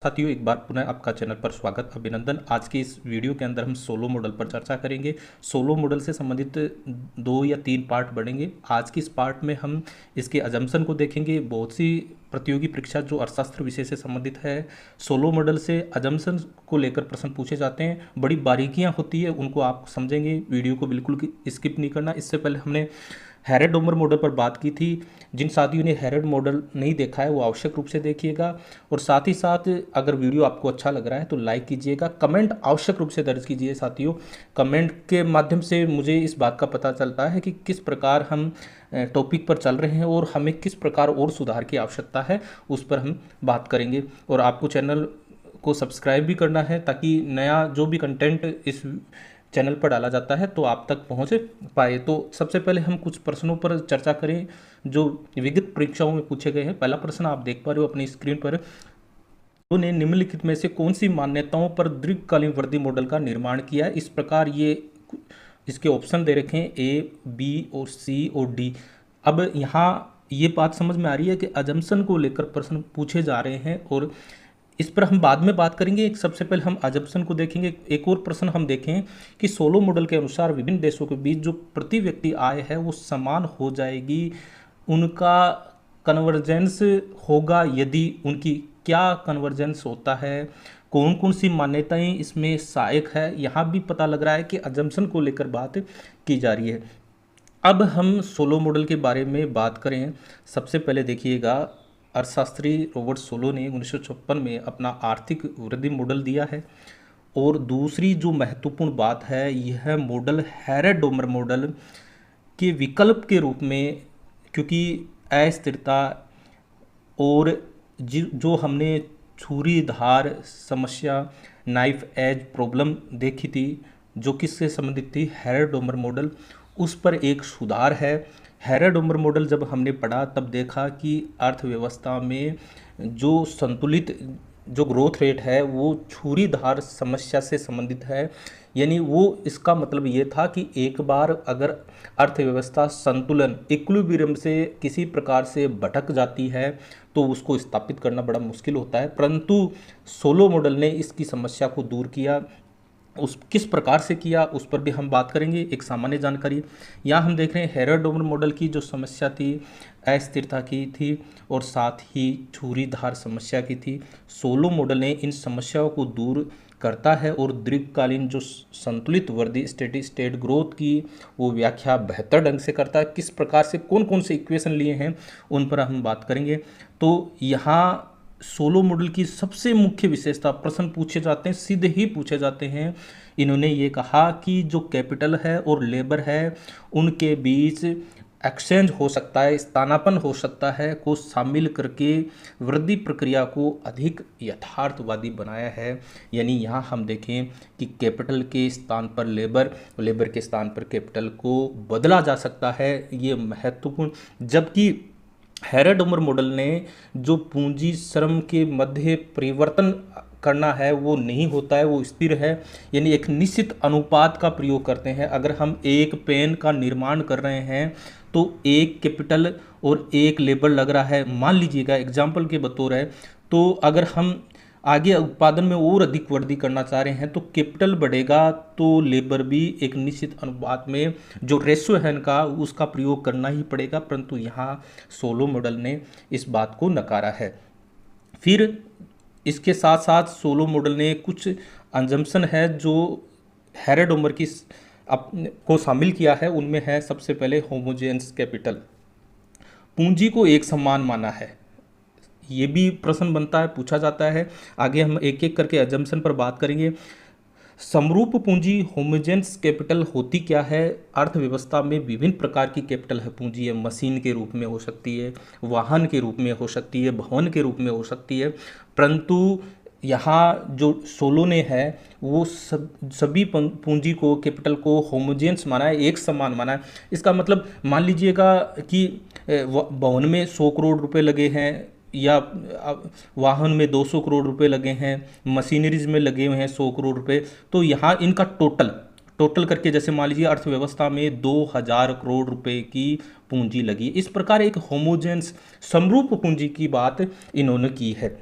साथियों, एक बार पुनः आपका चैनल पर स्वागत, अभिनंदन। आज के इस वीडियो के अंदर हम सोलो मॉडल पर चर्चा करेंगे। सोलो मॉडल से संबंधित 2 या 3 पार्ट बढ़ेंगे। आज की इस पार्ट में हम इसके अजम्पशन को देखेंगे। बहुत सी प्रतियोगी परीक्षा जो अर्थशास्त्र विषय से संबंधित है, सोलो मॉडल से अजम्पशन को लेकर प्रश्न पूछे जाते हैं। बड़ी बारीकियाँ होती है, उनको आप समझेंगे। वीडियो को बिल्कुल स्किप नहीं करना। इससे पहले हमने हेरेड-डोमर मॉडल पर बात की थी। जिन साथियों ने हेरेड मॉडल नहीं देखा है वो आवश्यक रूप से देखिएगा, और साथ ही साथ अगर वीडियो आपको अच्छा लग रहा है तो लाइक कीजिएगा। कमेंट आवश्यक रूप से दर्ज कीजिए साथियों। कमेंट के माध्यम से मुझे इस बात का पता चलता है कि किस प्रकार हम टॉपिक पर चल रहे हैं और हमें किस प्रकार और सुधार की आवश्यकता है, उस पर हम बात करेंगे। और आपको चैनल को सब्सक्राइब भी करना है ताकि नया जो भी कंटेंट इस चैनल पर डाला जाता है तो आप तक पहुंच पाए। तो सबसे पहले हम कुछ प्रश्नों पर चर्चा करें जो विगत परीक्षाओं में पूछे गए हैं। पहला प्रश्न आप देख पा रहे हो अपनी स्क्रीन पर। ने निम्नलिखित में से कौन सी मान्यताओं पर दीर्घकालीन वृद्धि मॉडल का निर्माण किया है? इस प्रकार ये इसके ऑप्शन दे रखे हैं, ए, बी और सी और डी। अब यहाँ ये बात समझ में आ रही है कि अजम्पशन को लेकर प्रश्न पूछे जा रहे हैं, और इस पर हम बाद में बात करेंगे। एक सबसे पहले हम अजम्पशन को देखेंगे। एक और प्रश्न हम देखें कि सोलो मॉडल के अनुसार विभिन्न देशों के बीच जो प्रति व्यक्ति आय है वो समान हो जाएगी, उनका कन्वर्जेंस होगा यदि, उनकी क्या कन्वर्जेंस होता है, कौन कौन सी मान्यताएं इसमें सहायक है, यहाँ भी पता लग रहा है कि अजम्पशन को लेकर बात की जा रही है। अब हम सोलो मॉडल के बारे में बात करें। सबसे पहले देखिएगा, अर्थशास्त्री रॉबर्ट सोलो ने 1956 में अपना आर्थिक वृद्धि मॉडल दिया है। और दूसरी जो महत्वपूर्ण बात है, यह मॉडल हेरेड-डोमर मॉडल के विकल्प के रूप में, क्योंकि अस्थिरता और जो हमने छुरी धार समस्या, नाइफ एज प्रॉब्लम देखी थी, जो किससे संबंधित थी, हेरेड-डोमर मॉडल, उस पर एक सुधार है। हेरेड-डोमर मॉडल जब हमने पढ़ा तब देखा कि अर्थव्यवस्था में जो संतुलित जो ग्रोथ रेट है वो छुरी धार समस्या से संबंधित है। यानी वो, इसका मतलब ये था कि एक बार अगर अर्थव्यवस्था संतुलन इक्विलिब्रियम से किसी प्रकार से भटक जाती है तो उसको स्थापित करना बड़ा मुश्किल होता है, परंतु सोलो मॉडल ने इसकी समस्या को दूर किया। उस किस प्रकार से किया उस पर भी हम बात करेंगे। एक सामान्य जानकारी यहाँ हम देख रहे हैं, हेरेड-डोमर मॉडल की जो समस्या थी अस्थिरता की थी और साथ ही छुरी धार समस्या की थी। सोलो मॉडल ने इन समस्याओं को दूर करता है और दीर्घकालीन जो संतुलित वृद्धि स्टेडी स्टेट ग्रोथ की वो व्याख्या बेहतर ढंग से करता है। किस प्रकार से, कौन कौन से इक्वेशन लिए हैं, उन पर हम बात करेंगे। तो यहाँ सोलो मॉडल की सबसे मुख्य विशेषता, प्रश्न पूछे जाते हैं, सीधे ही पूछे जाते हैं। इन्होंने ये कहा कि जो कैपिटल है और लेबर है उनके बीच एक्सचेंज हो सकता है, स्थानापन्न हो सकता है, को शामिल करके वृद्धि प्रक्रिया को अधिक यथार्थवादी बनाया है। यानी यहाँ हम देखें कि कैपिटल के स्थान पर लेबर, लेबर के स्थान पर कैपिटल को बदला जा सकता है, ये महत्वपूर्ण। जबकि हेरेड-डोमर मॉडल ने जो पूंजी श्रम के मध्य परिवर्तन करना है वो नहीं होता है, वो स्थिर है। यानी एक निश्चित अनुपात का प्रयोग करते हैं। अगर हम एक पेन का निर्माण कर रहे हैं तो एक कैपिटल और एक लेबर लग रहा है, मान लीजिएगा एग्जाम्पल के बतौर है, तो अगर हम आगे उत्पादन में और अधिक वृद्धि करना चाह रहे हैं तो कैपिटल बढ़ेगा तो लेबर भी एक निश्चित अनुपात में, जो रेशो है इनका, उसका प्रयोग करना ही पड़ेगा। परंतु यहाँ सोलो मॉडल ने इस बात को नकारा है। फिर इसके साथ साथ सोलो मॉडल ने कुछ अजम्पशन है जो हेरेड-डोमर की को शामिल किया है। उनमें है सबसे पहले होमोजेनस कैपिटल, पूंजी को एक समान माना है। ये भी प्रश्न बनता है, पूछा जाता है। आगे हम एक एक करके अजम्पशन पर बात करेंगे। समरूप पूंजी होमोजेनस कैपिटल होती क्या है? अर्थव्यवस्था में विभिन्न प्रकार की कैपिटल है, पूंजी है। मशीन के रूप में हो सकती है, वाहन के रूप में हो सकती है, भवन के रूप में हो सकती है। परंतु यहाँ जो सोलो ने है वो सभी पूंजी को, कैपिटल को होमोजेनस माना है, एक समान माना है। इसका मतलब मान लीजिएगा कि भवन में 100 करोड़ रुपए लगे हैं, या वाहन में 200 करोड़ रुपए लगे हैं, मशीनरीज में लगे हुए हैं 100 करोड़ रुपए, तो यहाँ इनका टोटल करके, जैसे मान लीजिए अर्थव्यवस्था में 2000 करोड़ रुपए की पूंजी लगी। इस प्रकार एक होमोजेनस समरूप पूंजी की बात इन्होंने की है।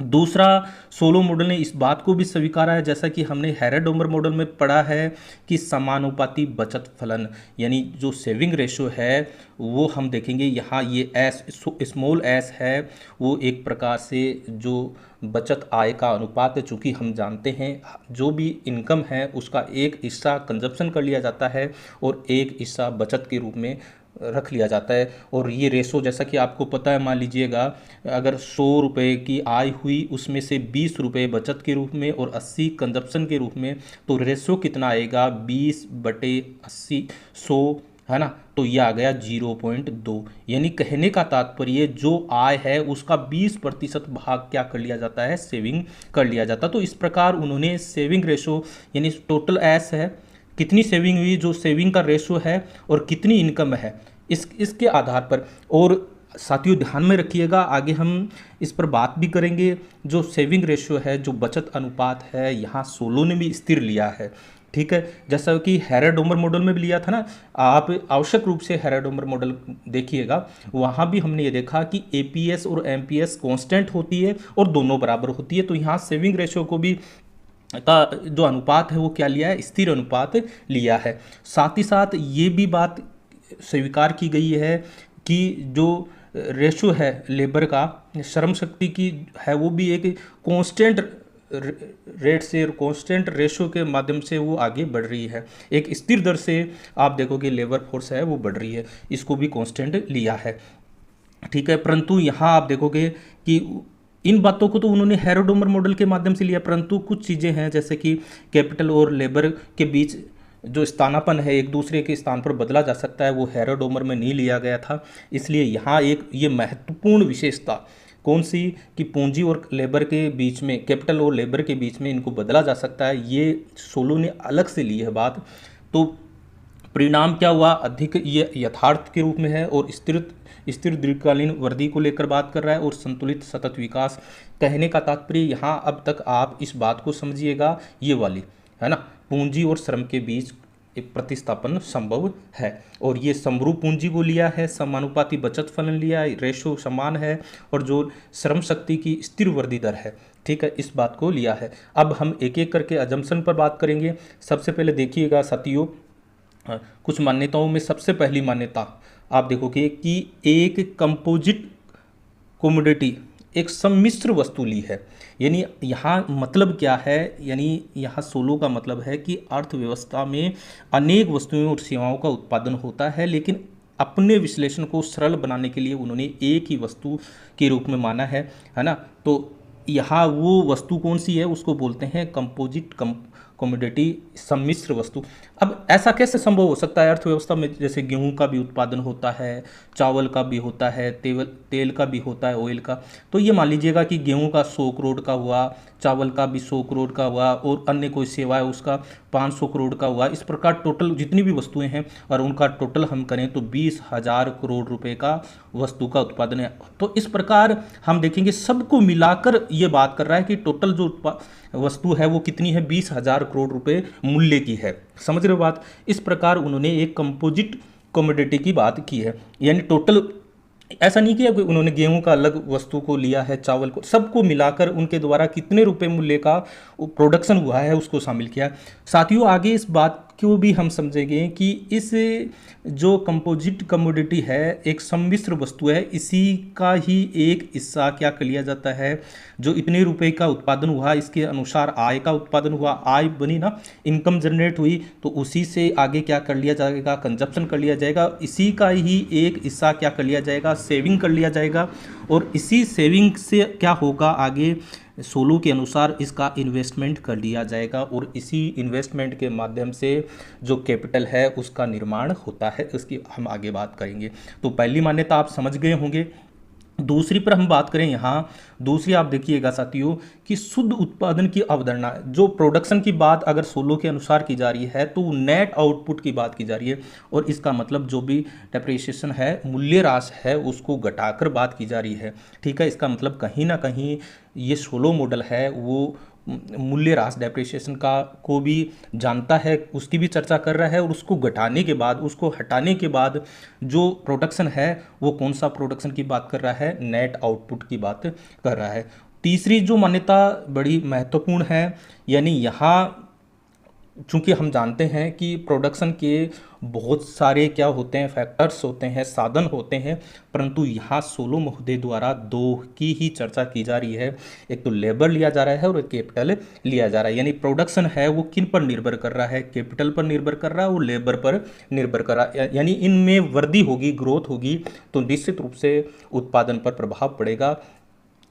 दूसरा, सोलो मॉडल ने इस बात को भी स्वीकारा है, जैसा कि हमने हेराडोमर मॉडल में पढ़ा है, कि समानुपाती बचत फलन, यानी जो सेविंग रेशो है वो हम देखेंगे यहाँ ये एस, स्मॉल एस है, वो एक प्रकार से जो बचत आय का अनुपात है। चूँकि हम जानते हैं जो भी इनकम है उसका एक हिस्सा कंजप्शन कर लिया जाता है और एक हिस्सा बचत के रूप में रख लिया जाता है। और ये रेशो जैसा कि आपको पता है, मान लीजिएगा अगर 100 रुपये की आय हुई, उसमें से 20 रुपये बचत के रूप में और 80 कंजप्शन के रूप में, तो रेशो कितना आएगा, 20/80, 100, है ना। तो ये आ गया 0.2। यानी कहने का तात्पर्य जो आय है उसका 20% भाग क्या कर लिया जाता है, सेविंग कर लिया जाता है। तो इस प्रकार उन्होंने सेविंग रेशो, यानी टोटल एस है, कितनी सेविंग हुई, जो सेविंग का रेशो है और कितनी इनकम है, इसके आधार पर। और साथियों ध्यान में रखिएगा, आगे हम इस पर बात भी करेंगे, जो सेविंग रेशो है, जो बचत अनुपात है, यहाँ सोलो ने भी स्थिर लिया है। ठीक है, जैसा कि हेराडोमर मॉडल में भी लिया था ना, आप आवश्यक रूप से हेराडोमर मॉडल देखिएगा, वहाँ भी हमने ये देखा कि एपीएस और एमपीएस कांस्टेंट होती है और दोनों बराबर होती है। तो यहाँ सेविंग रेशो को भी का जो अनुपात है वो क्या लिया है, स्थिर अनुपात लिया है। साथ ही साथ ये भी बात स्वीकार की गई है कि जो रेशो है लेबर का, श्रम शक्ति की है, वो भी एक कांस्टेंट रेट से, कांस्टेंट रेशो के माध्यम से वो आगे बढ़ रही है। एक स्थिर दर से आप देखोगे लेबर फोर्स है वो बढ़ रही है, इसको भी कांस्टेंट लिया है। ठीक है, परंतु यहाँ आप देखोगे कि इन बातों को तो उन्होंने हेरोडोमर मॉडल के माध्यम से लिया, परंतु कुछ चीज़ें हैं जैसे कि कैपिटल और लेबर के बीच जो स्थानापन्न है, एक दूसरे के स्थान पर बदला जा सकता है, वो हेरोडोमर में नहीं लिया गया था। इसलिए यहाँ एक ये महत्वपूर्ण विशेषता कौन सी, कि पूंजी और लेबर के बीच में, कैपिटल और लेबर के बीच में इनको बदला जा सकता है, ये सोलो ने अलग से ली है बात। तो परिणाम क्या हुआ, अधिक ये यथार्थ के रूप में है और स्थिर दीर्घकालीन वृद्धि को लेकर बात कर रहा है और संतुलित सतत विकास। कहने का तात्पर्य यहाँ अब तक आप इस बात को समझिएगा, ये वाली है ना, पूंजी और श्रम के बीच एक प्रतिस्थापन संभव है। और ये समरूप पूंजी को लिया है, समानुपाती बचत फलन लिया है, रेशो समान है, और जो श्रम शक्ति की स्थिर वृद्धि दर है, ठीक है, इस बात को लिया है। अब हम एक एक करके अजम्पशन पर बात करेंगे। सबसे पहले देखिएगा साथियों, कुछ मान्यताओं में सबसे पहली मान्यता आप देखोगे कि एक कंपोजिट कमोडिटी, एक सम्मिश्र वस्तु ली है। यानी यहाँ मतलब क्या है, यानी यहाँ सोलो का मतलब है कि अर्थव्यवस्था में अनेक वस्तुओं और सेवाओं का उत्पादन होता है, लेकिन अपने विश्लेषण को सरल बनाने के लिए उन्होंने एक ही वस्तु के रूप में माना है ना। तो यहाँ वो वस्तु कौन सी है, उसको बोलते हैं कंपोजिट कमोडिटी, सम्मिश्र वस्तु। अब ऐसा कैसे संभव हो सकता है, अर्थव्यवस्था में जैसे गेहूं का भी उत्पादन होता है, चावल का भी होता है, तेल का भी होता है, ऑयल का। तो ये मान लीजिएगा कि गेहूं का 100 करोड़ का हुआ, चावल का भी 100 करोड़ का हुआ, और अन्य कोई सेवा है उसका 500 करोड़ का हुआ। इस प्रकार टोटल जितनी भी वस्तुएं हैं और उनका टोटल हम करें तो 20,000 करोड़ रुपए का वस्तु का उत्पादन है। तो इस प्रकार हम देखेंगे सबको मिलाकर ये बात कर रहा है कि टोटल जो वस्तु है वो कितनी है, 20,000 करोड़ रुपए मूल्य की है। समझ रहे हो बात। इस प्रकार उन्होंने एक कंपोजिट कमोडिटी की बात की है, यानी टोटल ऐसा नहीं किया कि उन्होंने गेहूं का अलग वस्तु को लिया है, चावल को, सबको मिलाकर उनके द्वारा कितने रुपए मूल्य का प्रोडक्शन हुआ है उसको शामिल किया। साथियों आगे इस बात को भी हम समझेंगे कि इस जो कंपोजिट कमोडिटी है एक सम्मिश्र वस्तु है, इसी का ही एक हिस्सा क्या कर लिया जाता है, जो इतने रुपए का उत्पादन हुआ इसके अनुसार आय का उत्पादन हुआ, आय बनी ना, इनकम जनरेट हुई, तो उसी से आगे क्या कर लिया जाएगा, कंजप्शन कर लिया जाएगा। इसी का ही एक हिस्सा क्या कर लिया जाएगा, सेविंग कर लिया जाएगा, और इसी सेविंग से क्या होगा आगे, सोलो के अनुसार इसका इन्वेस्टमेंट कर लिया जाएगा, और इसी इन्वेस्टमेंट के माध्यम से जो कैपिटल है उसका निर्माण होता है। इसकी हम आगे बात करेंगे। तो पहली मान्यता आप समझ गए होंगे। दूसरी पर हम बात करें, यहाँ दूसरी आप देखिएगा साथियों कि शुद्ध उत्पादन की अवधारणा, जो प्रोडक्शन की बात अगर सोलो के अनुसार की जा रही है तो नेट आउटपुट की बात की जा रही है, और इसका मतलब जो भी डेप्रिसिएशन है, मूल्यह्रास है, उसको घटाकर बात की जा रही है। ठीक है, इसका मतलब कहीं ना कहीं ये सोलो मॉडल है वो मूल्यह्रास, डेप्रिसिएशन का को भी जानता है, उसकी भी चर्चा कर रहा है, और उसको घटाने के बाद, उसको हटाने के बाद जो प्रोडक्शन है वो कौन सा प्रोडक्शन की बात कर रहा है, नेट आउटपुट की बात कर रहा है। तीसरी जो मान्यता बड़ी महत्वपूर्ण है, यानी यहाँ चूंकि हम जानते हैं कि प्रोडक्शन के बहुत सारे क्या होते हैं, फैक्टर्स होते हैं, साधन होते हैं, परंतु यहाँ सोलो महोदय द्वारा दो की ही चर्चा की जा रही है। एक तो लेबर लिया जा रहा है और एक कैपिटल लिया जा रहा है। यानी प्रोडक्शन है वो किन पर निर्भर कर रहा है, कैपिटल पर निर्भर कर रहा है और लेबर पर निर्भर कर रहा है। यानी इनमें वृद्धि होगी, ग्रोथ होगी, तो निश्चित रूप से उत्पादन पर प्रभाव पड़ेगा,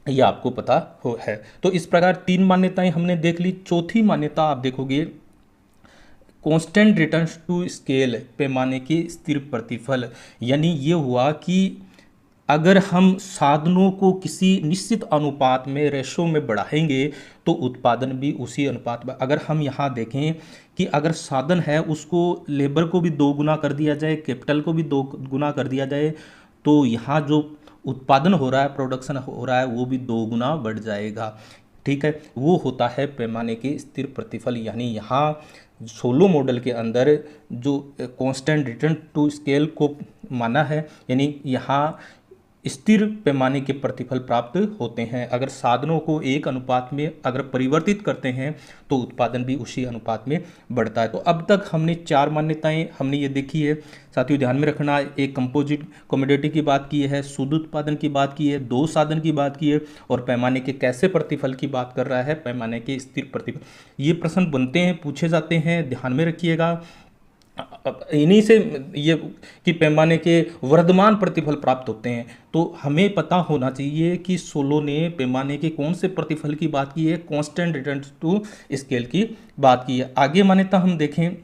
ये आपको पता है। तो इस प्रकार 3 मान्यताएं हमने देख ली। चौथी मान्यता आप देखोगे, कांस्टेंट रिटर्न्स टू स्केल, पैमाने के स्थिर प्रतिफल। यानी ये हुआ कि अगर हम साधनों को किसी निश्चित अनुपात में, रेशो में बढ़ाएंगे तो उत्पादन भी उसी अनुपात में। अगर हम यहाँ देखें कि अगर साधन है उसको, लेबर को भी 2 गुना कर दिया जाए, कैपिटल को भी 2 गुना कर दिया जाए, तो यहाँ जो उत्पादन हो रहा है, प्रोडक्शन हो रहा है, वो भी 2 गुना बढ़ जाएगा। ठीक है, वो होता है पैमाने के स्थिर प्रतिफल। यानी यहाँ सोलो मॉडल के अंदर जो कांस्टेंट रिटर्न टू स्केल को माना है, यानी यहाँ स्थिर पैमाने के प्रतिफल प्राप्त होते हैं। अगर साधनों को एक अनुपात में अगर परिवर्तित करते हैं तो उत्पादन भी उसी अनुपात में बढ़ता है। तो अब तक हमने 4 मान्यताएं हमने ये देखी है। साथियों ध्यान में रखना, एक कंपोजिट कमोडिटी की बात की है, शुद्ध उत्पादन की बात की है, 2 साधन की बात की है, और पैमाने के कैसे प्रतिफल की बात कर रहा है, पैमाने के स्थिर प्रतिफल। ये प्रश्न बनते हैं, पूछे जाते हैं, ध्यान में रखिएगा। इन्हीं से ये कि पैमाने के वर्धमान प्रतिफल प्राप्त होते हैं, तो हमें पता होना चाहिए कि सोलो ने पैमाने के कौन से प्रतिफल की बात की है, कांस्टेंट रिटर्न टू स्केल की बात की है। आगे मान्यता हम देखें,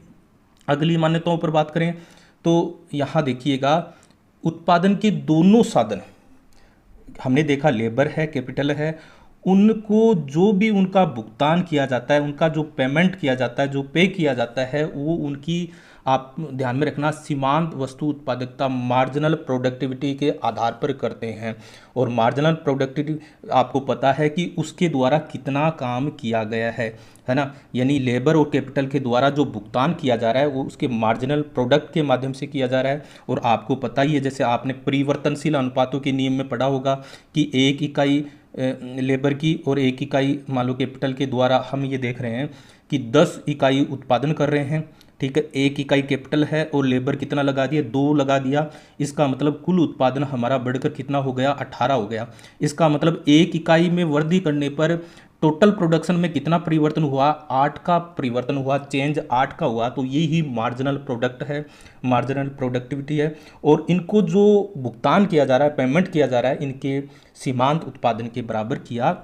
अगली मान्यताओं पर बात करें तो यहाँ देखिएगा, उत्पादन के दोनों साधन, हमने देखा लेबर है, कैपिटल है, उनको जो भी उनका भुगतान किया जाता है, उनका जो पेमेंट किया जाता है, जो पे किया जाता है, वो उनकी, आप ध्यान में रखना, सीमांत वस्तु उत्पादकता, मार्जिनल प्रोडक्टिविटी के आधार पर करते हैं। और मार्जिनल प्रोडक्टिविटी आपको पता है कि उसके द्वारा कितना काम किया गया है ना। यानी लेबर और कैपिटल के द्वारा जो भुगतान किया जा रहा है वो उसके मार्जिनल प्रोडक्ट के माध्यम से किया जा रहा है। और आपको पता ही है, जैसे आपने परिवर्तनशील अनुपातों के नियम में पढ़ा होगा कि 1 इकाई लेबर की और 1 इकाई मान लो कैपिटल के द्वारा हम ये देख रहे हैं कि 10 इकाई उत्पादन कर रहे हैं। ठीक है, 1 इकाई कैपिटल है और लेबर कितना लगा दिया, 2 लगा दिया। इसका मतलब कुल उत्पादन हमारा बढ़कर कितना हो गया, 18 हो गया। इसका मतलब 1 इकाई में वृद्धि करने पर टोटल प्रोडक्शन में कितना परिवर्तन हुआ, 8 का परिवर्तन हुआ, चेंज 8 का हुआ। तो ये ही मार्जिनल प्रोडक्ट है, मार्जिनल प्रोडक्टिविटी है। और इनको जो भुगतान किया जा रहा है, पेमेंट किया जा रहा है, इनके सीमांत उत्पादन के बराबर किया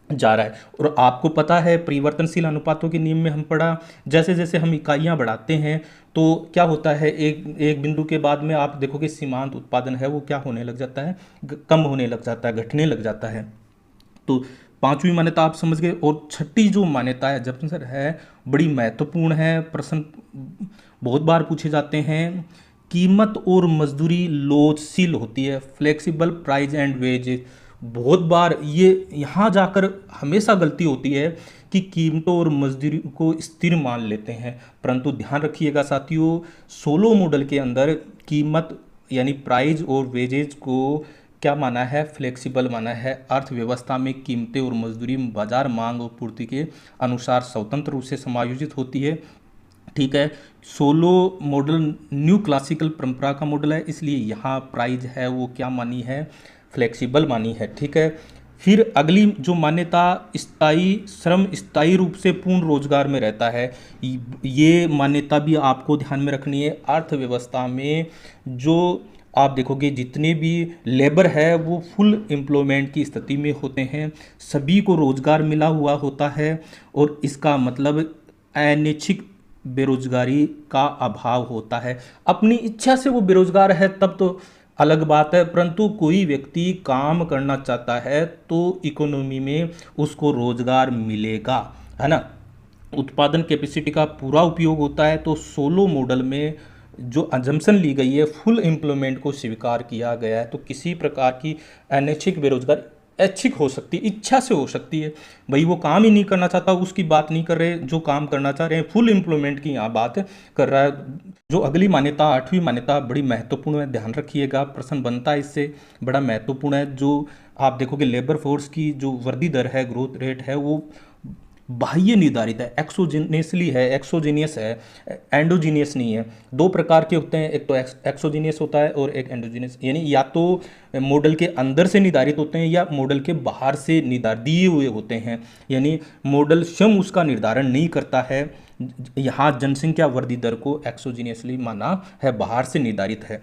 जा रहा है। और आपको पता है परिवर्तनशील अनुपातों के नियम में हम पढ़ा, जैसे जैसे हम इकाइयां बढ़ाते हैं तो क्या होता है, एक बिंदु के बाद में आप देखोगे सीमांत उत्पादन है वो क्या होने लग जाता है, कम होने लग जाता है, घटने लग जाता है। तो 5वीं मान्यता आप समझ गए। और 6ठी जो मान्यता है जब सर है, बड़ी महत्वपूर्ण है, प्रश्न बहुत बार पूछे जाते हैं। कीमत और मजदूरी लोचशील होती है, फ्लेक्सिबल प्राइस एंड वेजेस। बहुत बार ये यहाँ जाकर हमेशा गलती होती है कि कीमतों और मजदूरी को स्थिर मान लेते हैं, परंतु ध्यान रखिएगा साथियों, सोलो मॉडल के अंदर कीमत यानी प्राइस और वेजेज को क्या माना है, फ्लेक्सिबल माना है। अर्थव्यवस्था में कीमतें और मजदूरी बाजार मांग और पूर्ति के अनुसार स्वतंत्र रूप से समायोजित होती है। ठीक है, सोलो मॉडल न्यू क्लासिकल परंपरा का मॉडल है, इसलिए यहाँ प्राइस है वो क्या मानी है, फ्लेक्सिबल मानी है। ठीक है, फिर अगली जो मान्यता, स्थायी श्रम स्थायी रूप से पूर्ण रोजगार में रहता है, ये मान्यता भी आपको ध्यान में रखनी है। अर्थव्यवस्था में जो आप देखोगे जितने भी लेबर है वो फुल एम्प्लॉयमेंट की स्थिति में होते हैं, सभी को रोजगार मिला हुआ होता है, और इसका मतलब अनैच्छिक बेरोजगारी का अभाव होता है। अपनी इच्छा से वो बेरोजगार है तब तो अलग बात है, परंतु कोई व्यक्ति काम करना चाहता है तो इकोनॉमी में उसको रोजगार मिलेगा, है ना। उत्पादन कैपेसिटी का पूरा उपयोग होता है। तो सोलो मॉडल में जो अजम्पशन ली गई है, फुल एम्प्लॉयमेंट को स्वीकार किया गया है, तो किसी प्रकार की अनैच्छिक बेरोजगारी ऐच्छिक हो सकती है, इच्छा से हो सकती है। भाई वो काम ही नहीं करना चाहता, उसकी बात नहीं कर रहे, जो काम करना चाह रहे हैं फुल एम्प्लॉयमेंट की यहाँ बात कर रहा है। जो अगली मान्यता, आठवीं मान्यता बड़ी महत्वपूर्ण है, ध्यान रखिएगा, प्रश्न बनता है इससे, बड़ा महत्वपूर्ण है। जो आप देखोगे लेबर फोर्स की जो वृद्धि दर है, ग्रोथ रेट है, वो बाह्य निर्धारित है, एक्सोजीनियसली है, एक्सोजीनियस है, एंडोजीनियस नहीं है। दो प्रकार के होते हैं, एक तो एक्सोजीनियस होता है और एक एंडोजीनियस, यानी या तो मॉडल के अंदर से निर्धारित होते हैं या मॉडल के बाहर से निर्धारित दिए हुए होते हैं, यानी मॉडल स्वयं उसका निर्धारण नहीं करता है। यहाँ जनसंख्या वृद्धि दर को एक्सोजीनियसली माना है, बाहर से निर्धारित है।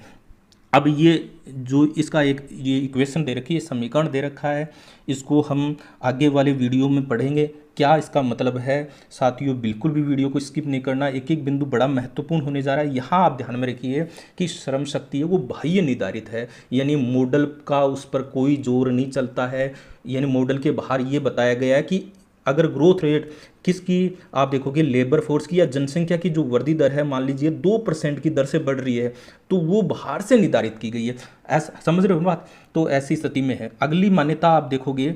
अब ये जो इसका एक ये इक्वेशन दे रखी है, समीकरण दे रखा है, इसको हम आगे वाले वीडियो में पढ़ेंगे क्या इसका मतलब है। साथियों बिल्कुल भी वीडियो को स्किप नहीं करना, एक एक बिंदु बड़ा महत्वपूर्ण होने जा रहा है। यहाँ आप ध्यान में रखिए कि श्रम शक्ति है वो बाह्य निर्धारित है, यानी मॉडल का उस पर कोई जोर नहीं चलता है, यानी मॉडल के बाहर ये बताया गया है कि अगर ग्रोथ रेट किसकी आप देखोगे लेबर फोर्स की या जनसंख्या की जो वृद्धि दर है, मान लीजिए 2% की दर से बढ़ रही है, तो वो बाहर से निर्धारित की गई है। ऐसा समझ रहे हो बात? तो ऐसी स्थिति में है। अगली मान्यता आप देखोगे,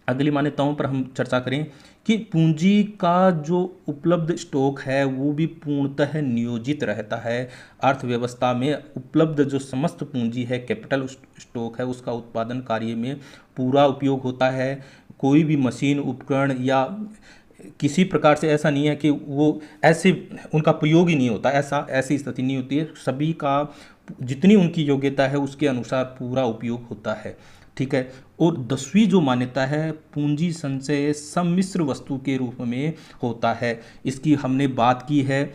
अगली मान्यताओं पर हम चर्चा करें कि पूंजी का जो उपलब्ध स्टॉक है वो भी पूर्णतः नियोजित रहता है। अर्थव्यवस्था में उपलब्ध जो समस्त पूंजी है, कैपिटल स्टॉक है, उसका उत्पादन कार्य में पूरा उपयोग होता है। कोई भी मशीन, उपकरण या किसी प्रकार से ऐसा नहीं है कि वो ऐसे उनका प्रयोग ही नहीं होता, ऐसी स्थिति नहीं होती है। सभी का जितनी उनकी योग्यता है उसके अनुसार पूरा उपयोग होता है, ठीक है। और 10वीं जो मान्यता है, पूंजी संचय सम्मिश्र वस्तु के रूप में होता है। इसकी हमने बात की है,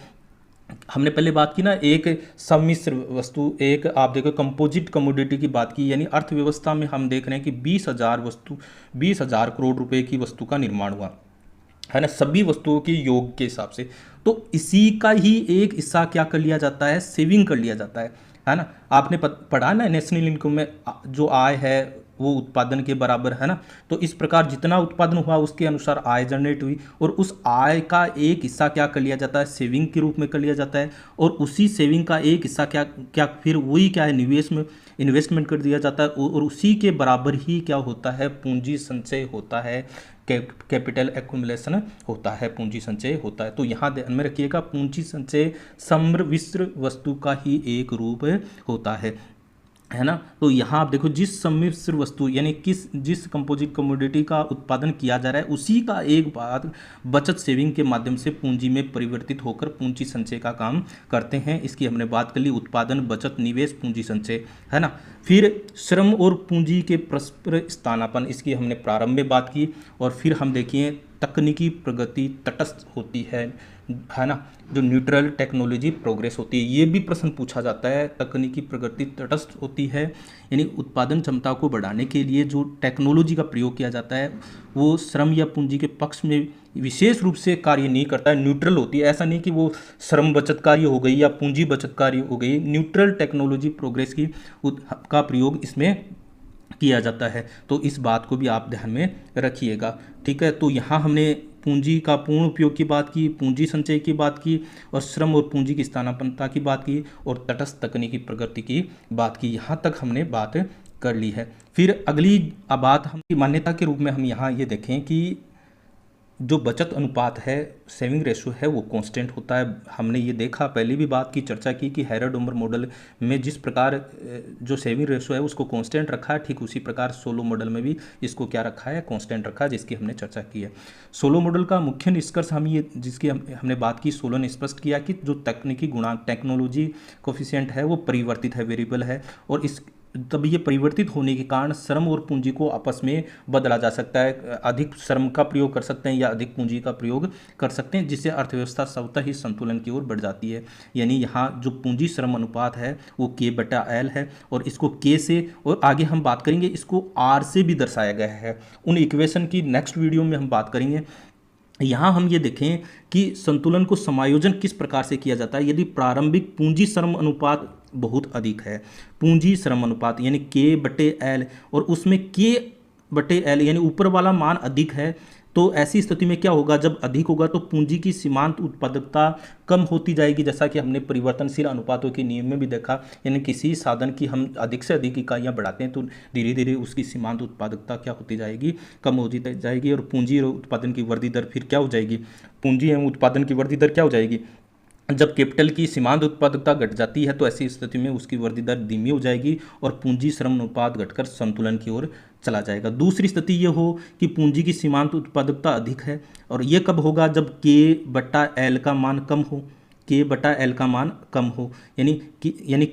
हमने पहले बात की ना, एक सम्मिश्र वस्तु, एक आप देखो कंपोजिट कमोडिटी की बात की, यानी अर्थव्यवस्था में हम देख रहे हैं कि 20,000 करोड़ रुपए की वस्तु का निर्माण हुआ है ना, सभी वस्तुओं के योग के हिसाब से। तो इसी का ही एक हिस्सा क्या कर लिया जाता है, सेविंग कर लिया जाता है ना। आपने पढ़ा ना नेशनल इनकम में जो आय है वो उत्पादन के बराबर है ना। तो इस प्रकार जितना उत्पादन हुआ उसके अनुसार आय जनरेट हुई, और उस आय का एक हिस्सा क्या कर लिया जाता है, सेविंग के रूप में कर लिया जाता है। और उसी सेविंग का एक हिस्सा क्या क्या फिर वही क्या है, निवेश में इन्वेस्टमेंट कर दिया जाता है, और उसी के बराबर ही क्या होता है, पूंजी संचय होता है, कैपिटल एक्युमुलेशन होता है, पूंजी संचय होता है। तो यहाँ ध्यान में रखिएगा, पूंजी संचय सम्मिश्र वस्तु का ही एक रूप होता है ना। तो यहाँ आप देखो, जिस सम्मिश्र वस्तु यानी जिस कंपोजिट कमोडिटी का उत्पादन किया जा रहा है उसी का एक भाग बचत सेविंग के माध्यम से पूंजी में परिवर्तित होकर पूंजी संचय का काम करते हैं। इसकी हमने बात कर ली, उत्पादन, बचत, निवेश, पूंजी संचय, है ना। फिर श्रम और पूंजी के परस्पर स्थानापन्न, इसकी हमने प्रारंभ में बात की। और फिर हम देखिए तकनीकी प्रगति तटस्थ होती है ना, जो न्यूट्रल टेक्नोलॉजी प्रोग्रेस होती है। ये भी प्रश्न पूछा जाता है, तकनीकी प्रगति तटस्थ होती है, यानी उत्पादन क्षमता को बढ़ाने के लिए जो टेक्नोलॉजी का प्रयोग किया जाता है वो श्रम या पूंजी के पक्ष में विशेष रूप से कार्य नहीं करता है, न्यूट्रल होती है। ऐसा नहीं कि वो श्रम बचतकारी हो गई या पूंजी बचतकारी हो गई, न्यूट्रल टेक्नोलॉजी प्रोग्रेस का प्रयोग इसमें किया जाता है। तो इस बात को भी आप ध्यान में रखिएगा, ठीक है। तो यहाँ हमने पूंजी का पूर्ण उपयोग की बात की, पूंजी संचय की बात की, और श्रम और पूंजी की स्थानापन्नता की बात की, और तटस्थ तकनीकी प्रगति की बात की। यहाँ तक हमने बात कर ली है। फिर अगली बात हम मान्यता के रूप में हम यहाँ ये देखें कि जो बचत अनुपात है, सेविंग रेशो है, वो कांस्टेंट होता है। हमने ये देखा, पहले भी बात की, चर्चा की कि हेरोड-उमर मॉडल में जिस प्रकार जो सेविंग रेशो है उसको कांस्टेंट रखा है, ठीक उसी प्रकार सोलो मॉडल में भी इसको क्या रखा है, कांस्टेंट रखा है, जिसकी हमने चर्चा की है। सोलो मॉडल का मुख्य निष्कर्ष जिसकी हमने बात की, सोलो ने स्पष्ट किया कि जो तकनीकी गुणांक, टेक्नोलॉजी कोफिशिएंट है, वो परिवर्तित है, वेरिएबल है, और तब ये परिवर्तित होने के कारण श्रम और पूंजी को आपस में बदला जा सकता है। अधिक श्रम का प्रयोग कर सकते हैं या अधिक पूंजी का प्रयोग कर सकते हैं, जिससे अर्थव्यवस्था स्वतः ही संतुलन की ओर बढ़ जाती है। यानी यहाँ जो पूंजी श्रम अनुपात है वो K/L है, और इसको K से, और आगे हम बात करेंगे इसको R से भी दर्शाया गया है। उन इक्वेशन की नेक्स्ट वीडियो में हम बात करेंगे। यहाँ हम ये देखें कि संतुलन को समायोजन किस प्रकार से किया जाता है। यदि प्रारंभिक पूंजी श्रम अनुपात बहुत अधिक है, पूंजी श्रम अनुपात यानी K/L, और उसमें K/L यानी ऊपर वाला मान अधिक है, तो ऐसी स्थिति में क्या होगा, जब अधिक होगा तो पूंजी की सीमांत उत्पादकता कम होती जाएगी, जैसा कि हमने परिवर्तनशील अनुपातों के नियम में भी देखा। यानी किसी साधन की हम अधिक से अधिक इकाइयाँ बढ़ाते हैं तो धीरे धीरे उसकी सीमांत उत्पादकता क्या होती जाएगी, कम होती जाएगी, और पूंजी और उत्पादन की वृद्धि दर फिर क्या हो जाएगी, पूंजी एवं उत्पादन की वृद्धि दर क्या हो जाएगी, जब कैपिटल की सीमांत उत्पादकता घट जाती है तो ऐसी स्थिति में उसकी वृद्धि दर धीमी हो जाएगी और पूंजी श्रम अनुपात घटकर संतुलन की ओर चला जाएगा। दूसरी स्थिति ये हो कि पूंजी की सीमांत उत्पादकता अधिक है, और ये कब होगा, जब K/L का मान कम हो, K/L का मान कम हो, यानी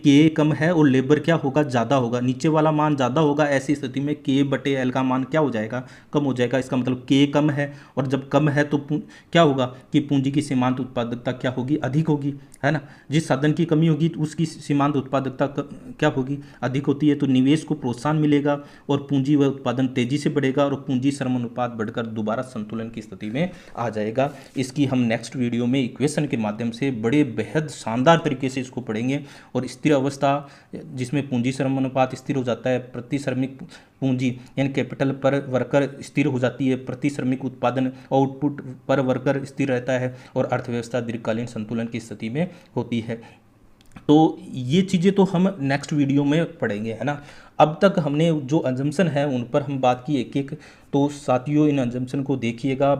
K कम है और लेबर क्या होगा, ज़्यादा होगा, नीचे वाला मान ज़्यादा होगा। ऐसी स्थिति में K/L का मान क्या हो जाएगा, कम हो जाएगा। इसका मतलब K कम है, और जब कम है तो क्या होगा कि पूंजी की सीमांत उत्पादकता क्या होगी, अधिक होगी, है ना। जिस साधन की कमी होगी तो उसकी सीमांत उत्पादकता क्या होगी, अधिक होती है। तो निवेश को प्रोत्साहन मिलेगा और पूंजी व उत्पादन तेजी से बढ़ेगा और पूंजी श्रम अनुपात बढ़कर दोबारा संतुलन की स्थिति में आ जाएगा। इसकी हम नेक्स्ट वीडियो में इक्वेशन के माध्यम से बड़े बेहद शानदार तरीके से इसको पढ़ेंगे। और स्थिर अवस्था जिसमें पूंजी श्रम अनुपात स्थिर हो जाता है, प्रति श्रमिक पूंजी यानी कैपिटल पर वर्कर स्थिर हो जाती है, प्रति श्रमिक उत्पादन आउटपुट पर वर्कर स्थिर रहता है, और अर्थव्यवस्था दीर्घकालीन संतुलन की स्थिति में होती है। तो ये चीज़ें तो हम नेक्स्ट वीडियो में पढ़ेंगे, है ना। अब तक हमने जो अजम्पशन है उन पर हम बात की एक एक। तो साथियों, इन अजम्पशन को देखिएगा,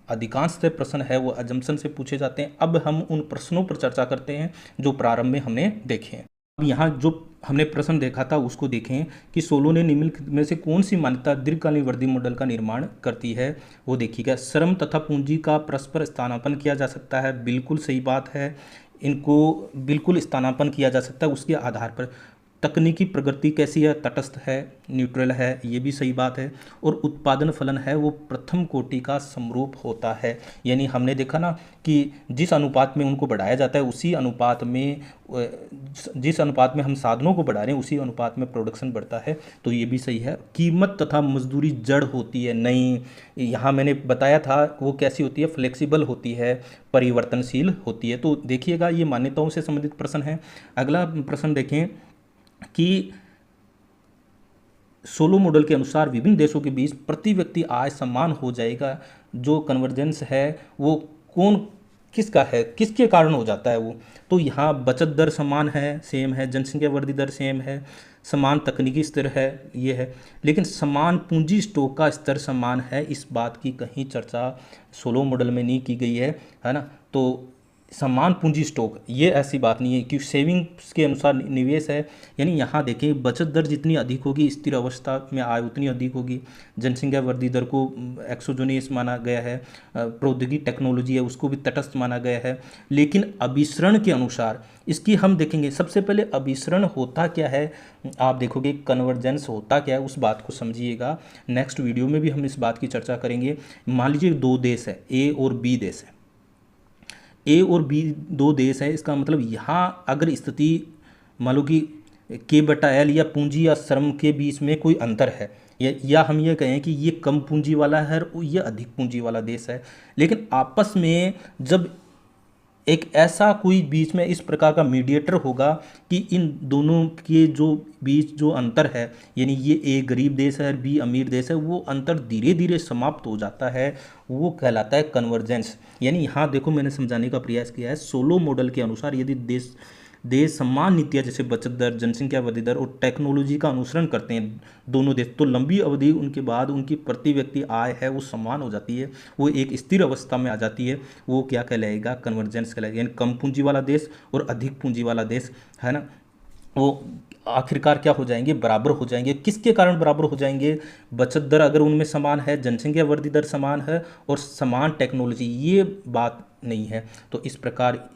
अधिकांश से प्रश्न है वो अजम्पशन से पूछे जाते हैं। अब हम उन प्रश्नों पर चर्चा करते हैं जो प्रारंभ में हमने देखे हैं। अब यहाँ जो हमने प्रश्न देखा था उसको देखें कि सोलो ने निम्नलिखित में से कौन सी मान्यता दीर्घकालीन वृद्धि मॉडल का निर्माण करती है, वो देखिएगा। श्रम तथा पूंजी का परस्पर स्थानापन्न किया जा सकता है, बिल्कुल सही बात है, इनको बिल्कुल स्थानापन्न किया जा सकता है उसके आधार पर। तकनीकी प्रगति कैसी है, तटस्थ है, न्यूट्रल है, ये भी सही बात है। और उत्पादन फलन है वो प्रथम कोटि का समरूप होता है, यानी हमने देखा ना कि जिस अनुपात में उनको बढ़ाया जाता है उसी अनुपात में, जिस अनुपात में हम साधनों को बढ़ा रहे हैं उसी अनुपात में प्रोडक्शन बढ़ता है, तो ये भी सही है। कीमत तथा मजदूरी जड़ होती है, नहीं, यहाँ मैंने बताया था वो कैसी होती है, फ्लेक्सिबल होती है, परिवर्तनशील होती है। तो देखिएगा ये मान्यताओं से संबंधित प्रश्न है। अगला प्रश्न देखें कि सोलो मॉडल के अनुसार विभिन्न देशों के बीच प्रति व्यक्ति आय समान हो जाएगा, जो कन्वर्जेंस है वो किसका है, किसके कारण हो जाता है वो। तो यहाँ बचत दर समान है, सेम है, जनसंख्या वृद्धि दर सेम है, समान तकनीकी स्तर है, ये है, लेकिन समान पूंजी स्टॉक का स्तर समान है, इस बात की कहीं चर्चा सोलो मॉडल में नहीं की गई है ना। तो समान पूंजी स्टॉक ये ऐसी बात नहीं है कि सेविंग्स के अनुसार निवेश है, यानी यहाँ देखें बचत दर जितनी अधिक होगी स्थिर अवस्था में आय उतनी अधिक होगी। जनसंख्या वृद्धि दर को एक्सोजोनियस माना गया है, प्रौद्योगिकी टेक्नोलॉजी है उसको भी तटस्थ माना गया है। लेकिन अभिसरण के अनुसार इसकी हम देखेंगे। सबसे पहले अभिसरण होता क्या है, आप देखोगे कन्वर्जेंस होता क्या है, उस बात को समझिएगा। नेक्स्ट वीडियो में भी हम इस बात की चर्चा करेंगे। मान लीजिए दो देश है, ए और बी देश है, ए और बी दो देश है, इसका मतलब यहाँ अगर स्थिति मान लो कि K/L या पूंजी या श्रम के बीच में कोई अंतर है, या हम ये कहें कि ये कम पूंजी वाला है और ये अधिक पूंजी वाला देश है, लेकिन आपस में जब एक ऐसा कोई बीच में इस प्रकार का मीडिएटर होगा कि इन दोनों के जो बीच जो अंतर है, यानी ये ए गरीब देश है और बी अमीर देश है, वो अंतर धीरे धीरे समाप्त हो जाता है, वो कहलाता है कन्वर्जेंस। यानी यहाँ देखो मैंने समझाने का प्रयास किया है, सोलो मॉडल के अनुसार यदि देश समान नीतियाँ जैसे बचत दर, जनसंख्या वृद्धि दर और टेक्नोलॉजी का अनुसरण करते हैं दोनों देश, तो लंबी अवधि उनके बाद उनकी प्रति व्यक्ति आय है वो समान हो जाती है, वो एक स्थिर अवस्था में आ जाती है, वो क्या कहलाएगा, कन्वर्जेंस कहलाएगा। यानी कम पूंजी वाला देश और अधिक पूंजी वाला देश, है ना, वो आखिरकार क्या हो जाएंगे, बराबर हो जाएंगे। किसके कारण बराबर हो जाएंगे, बचत दर अगर उनमें समान है, जनसंख्या वृद्धि दर समान है और समान टेक्नोलॉजी, ये बात नहीं है। तो इस प्रकार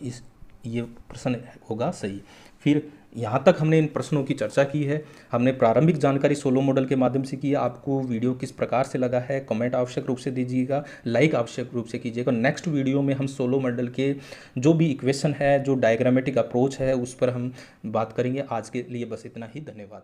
ये प्रश्न होगा सही। फिर यहाँ तक हमने इन प्रश्नों की चर्चा की है, हमने प्रारंभिक जानकारी सोलो मॉडल के माध्यम से की है। आपको वीडियो किस प्रकार से लगा है कमेंट आवश्यक रूप से दीजिएगा, लाइक आवश्यक रूप से कीजिएगा। नेक्स्ट वीडियो में हम सोलो मॉडल के जो भी इक्वेशन है, जो डायग्रामेटिक अप्रोच है, उस पर हम बात करेंगे। आज के लिए बस इतना ही, धन्यवाद।